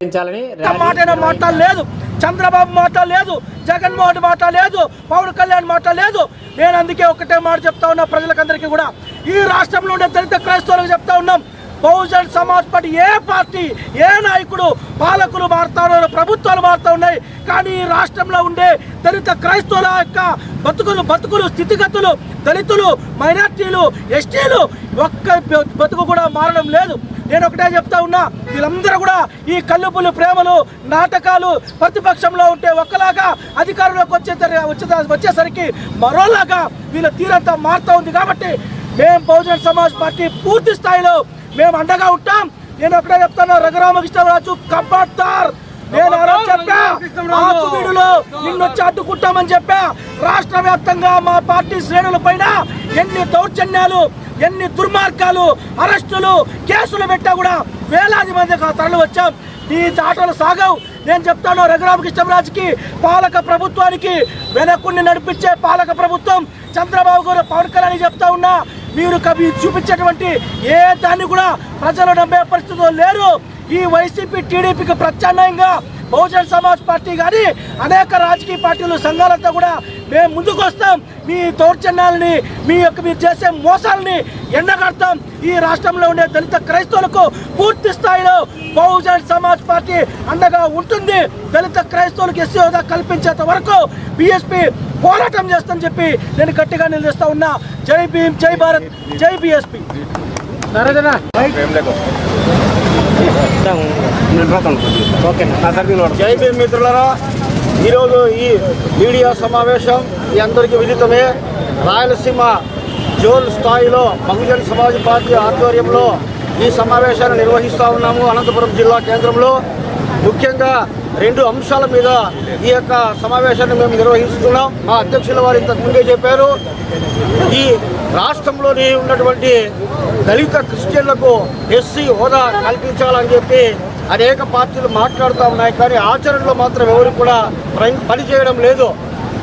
వ్యతిరేకించాలని మాట లేదు, చంద్రబాబు మాట లేదు, జగన్మోహన్ మాట లేదు, పవన్ కళ్యాణ్ మాట లేదు. నేను అందుకే ఒకటే మాట చెప్తా ఉన్నా ప్రజలకందరికీ కూడా, ఈ రాష్ట్రంలో ఉండే దళిత క్రైస్తవులకు చెప్తా ఉన్నాం, బహుజన్ సమాజ్ పార్టీ ఏ పార్టీ ఏ నాయకుడు పాలకులు మారుతా ఉన్నారు, ప్రభుత్వాలు మారుతూ ఉన్నాయి, కానీ ఈ రాష్ట్రంలో ఉండే దళిత క్రైస్తవుల యొక్క బతుకులు స్థితిగతులు, దళితులు, మైనార్టీలు, ఎస్టీలు ఒక్క బతుకు కూడా మారడం లేదు. నేను ఒకటే చెప్తా ఉన్నా, వీళ్ళందరూ కూడా ఈ కల్లుపులు ప్రేమలు నాటకాలు ప్రతిపక్షంలో ఉంటే ఒక్కలాగా అధికారంలోకి వచ్చేసరికి మరోలాగా వీళ్ళ తీరంతా మారుతూ ఉంది. కాబట్టి మేము బహుజన్ సమాజ్ పార్టీ పూర్తి స్థాయిలో మేము అండగా ఉంటాం. నేను ఒకటే చెప్తాను, రఘురామకృష్ణరాజు కబ్బడ్దార్. నేను చెప్పా, ఆకువీడులో నిన్నొచ్చి అడ్డుకుంటామని చెప్పా. రాష్ట్ర వ్యాప్తంగా మా పార్టీ శ్రేణుల పైన ఎన్ని దౌర్జన్యాలు, ఎన్ని దుర్మార్గాలు, అరెస్టులు, కేసులు పెట్టా కూడా వేలాది మంది తరలి వచ్చాం. ఈ ఆటలు సాగవు. నేను చెప్తాను, రఘురామకృష్ణరాజుకి పాలక ప్రభుత్వానికి వెనక్కుని నడిపించే పాలక ప్రభుత్వం చంద్రబాబు గారు, పవన్ కళ్యాణ్ చెప్తా ఉన్నా, మీరు చూపించేటువంటి ఏ దాన్ని కూడా ప్రజలు నమ్మే పరిస్థితుల్లో లేరు. ఈ వైసీపీ టీడీపీకి ప్రత్యామ్నాయంగా బహుజన్ సమాజ్ పార్టీ కానీ అనేక రాజకీయ పార్టీలు సంఘాలతో కూడా మేము ముందుకు వస్తాం. మీ దౌర్జన్యాలని, మీరు చేసే మోసాలని ఎండగడతాం. ఈ రాష్ట్రంలో ఉండే దళిత క్రైస్తవులకు పూర్తి స్థాయిలో బహుజన్ సమాజ్ పార్టీ అండగా ఉంటుంది. దళిత క్రైస్తవులకు ఎస్సీ హోదా కల్పించేంత వరకు బీఎస్పీ పోరాటం చేస్తామని చెప్పి నేను గట్టిగా నిలదీస్తా ఉన్నా. జై భీమ్, జై భారత్, జై బీఎస్పీ. జై భీమ్ మిత్రులారా, ఈరోజు ఈ మీడియా సమావేశం ఈ అందరికీ విదితమే. రాయలసీమ జోన్ స్థాయిలో బహుజన్ సమాజ్ పార్టీ ఆధ్వర్యంలో ఈ సమావేశాన్ని నిర్వహిస్తూ ఉన్నాము. అనంతపురం జిల్లా కేంద్రంలో ముఖ్యంగా 2 అంశాల మీద ఈ యొక్క సమావేశాన్ని మేము నిర్వహిస్తున్నాం. మా అధ్యక్షుల వారు ఇంతకు ముందే చెప్పారు, ఈ రాష్ట్రంలోని ఉన్నటువంటి దళిత క్రిస్టియన్లకు ఎస్సీ హోదా కల్పించాలని చెప్పి అనేక పార్టీలు మాట్లాడుతూ ఉన్నాయి, కానీ ఆచరణలో మాత్రం ఎవరు కూడా పనిచేయడం లేదు.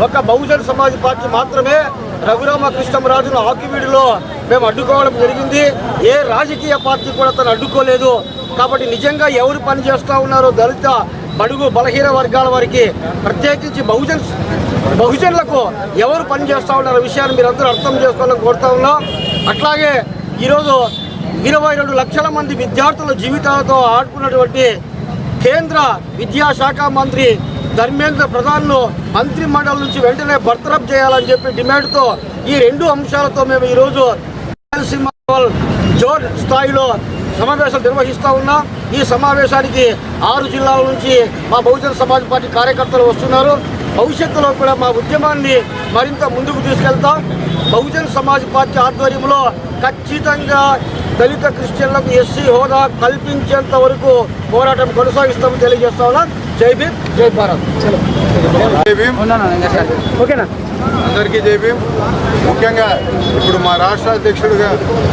ఒక బహుజన్ సమాజ్ పార్టీ మాత్రమే రఘురామకృష్ణరాజును ఆకివీడిలో మేము అడ్డుకోవడం జరిగింది. ఏ రాజకీయ పార్టీ కూడా తను అడ్డుకోలేదు. కాబట్టి నిజంగా ఎవరు పని చేస్తూ ఉన్నారో దళిత బడుగు బలహీన వర్గాల వారికి, ప్రత్యేకించి బహుజనులకు ఎవరు పని చేస్తూ ఉన్నారో విషయాన్ని మీరందరూ అర్థం చేసుకోవాలని కోరుతా ఉన్నాం. అట్లాగే ఈరోజు 22 లక్షల మంది విద్యార్థుల జీవితాలతో ఆడుకున్నటువంటి కేంద్ర విద్యాశాఖ మంత్రి ధర్మేంద్ర ప్రధాన్ను మంత్రి మండలి నుంచి వెంటనే బర్తరఫ్ చేయాలని చెప్పి డిమాండ్తో ఈ 2 అంశాలతో మేము ఈరోజు రాయలసీమ జోన్ స్థాయిలో సమావేశాలు నిర్వహిస్తూ ఉన్నాం. ఈ సమావేశానికి 6 జిల్లాల నుంచి మా బహుజన్ సమాజ్ పార్టీ కార్యకర్తలు వస్తున్నారు. భవిష్యత్తులో కూడా మా ఉద్యమాన్ని మరింత ముందుకు తీసుకెళ్తాం. బహుజన్ సమాజ్ పార్టీ ఆధ్వర్యంలో ఖచ్చితంగా దళిత క్రిస్టియన్లకు ఎస్సీ హోదా కల్పించేంత వరకు పోరాటం కొనసాగిస్తామని తెలియజేస్తా ఉన్నాం. జై భీమ్, జై భారత్. ఓకేనా? అందరికీ జై భీమ్. ముఖ్యంగా ఇప్పుడు మా రాష్ట్ర అధ్యక్షుడు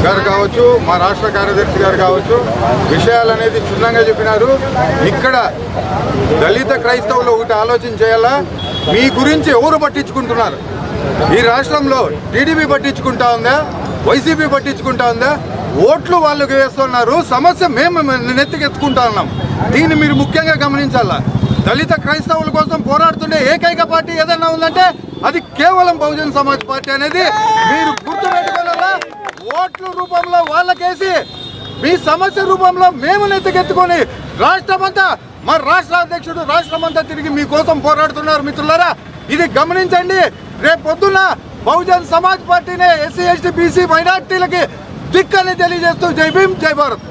గారు కావచ్చు, మా రాష్ట్ర కార్యదర్శి గారు కావచ్చు, విషయాలు అనేది క్షుణ్ణంగా చెప్పినారు. ఇక్కడ దళిత క్రైస్తవులు ఒకటి ఆలోచన చేయాలా, మీ గురించి ఎవరు పట్టించుకుంటున్నారు? ఈ రాష్ట్రంలో టీడీపీ పట్టించుకుంటా ఉందా, వైసీపీ పట్టించుకుంటా ఉందా? ఓట్లు వాళ్ళకి వేస్తున్నారు, సమస్య మేము నెత్తికెత్తుకుంటా ఉన్నాం. దీన్ని మీరు ముఖ్యంగా గమనించాలా. దళిత క్రైస్తవుల కోసం పోరాడుతుండే ఏకైక పార్టీ ఏదైనా ఉందంటే అది కేవలం బహుజన్ సమాజ్ పార్టీ అనేది మీరు గుర్తుపెట్టుకోవాలా. ఓట్ల రూపంలో వాళ్ళకేసి మీ సమస్య రూపంలో మేము నెత్తికెత్తుకొని రాష్ట్రమంతా, మా రాష్ట్ర అధ్యక్షుడు రాష్ట్రమంతా తిరిగి మీకోసం పోరాడుతున్నారు. మిత్రులారా, ఇది గమనించండి. రేపు పొద్దున్న బహుజన్ సమాజ్ పార్టీనే ఎస్సీ ఎస్టీ బీసీ మైనార్టీలకి దిక్కని తెలియజేస్తూ జై భీమ్, జై భారత్.